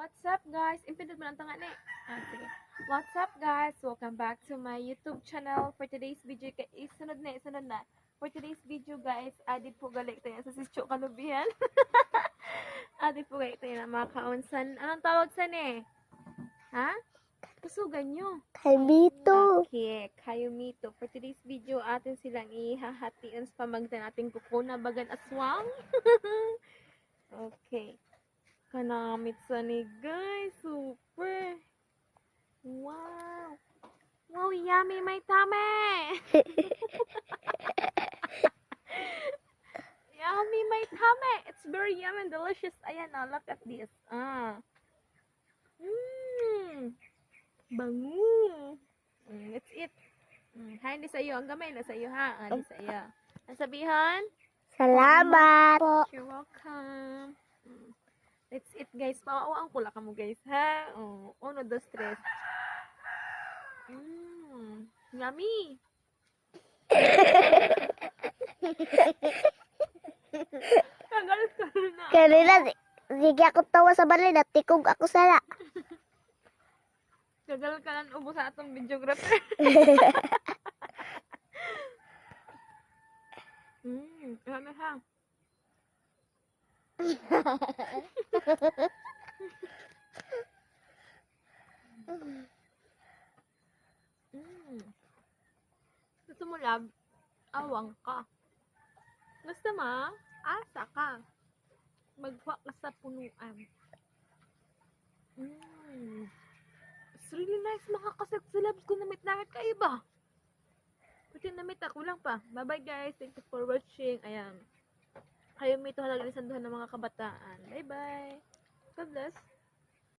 What's up guys? Impindot mo lang tanga ni. Sige. What's up guys? Welcome back to my YouTube channel. For today's video, sunod na. For today's video guys, adi po galing tayo sa Sisyo Kalubihan. Adi po galing tayo na mga kaunsan. Anong tawag sa ni? Ha? Kusugan nyo. Kalbito. Okay, Kayumito. For today's video, atin silang ihahatiin sa pamagdan nating kuko na bagan aswang. Okay. Kanamit sa ni guys. Super. Wow. Wow, yummy my tummy. Yummy my tummy. It's very yummy and delicious. Ayan, oh, look at this. Bango. Let's eat. Ha, hindi sa iyo. Ang gamay na sa iyo, ha? Hindi sa iyo. Ang sabihan? Salamat po. You're welcome. Let's eat, guys. Pawawaan ko lang mo, guys, ha? Oh, 1, 2, 3. Yummy. Kagalit ka na. Kanina, sige ako tawa sa balay, natikog ako sala. Kagalit ka lang ubo sa atong videographer. Ano ha? Gusto mo lab? Awang ka. Gusto mo? Asa ka. Magwa ka sa punuan. It's really nice makakasag sa labs ko namit kayo ba? Pati namit ako lang pa. Bye bye guys. Thank you for watching. Ayan. Kayo may ito halaga ng ng mga kabataan. Bye bye. God bless.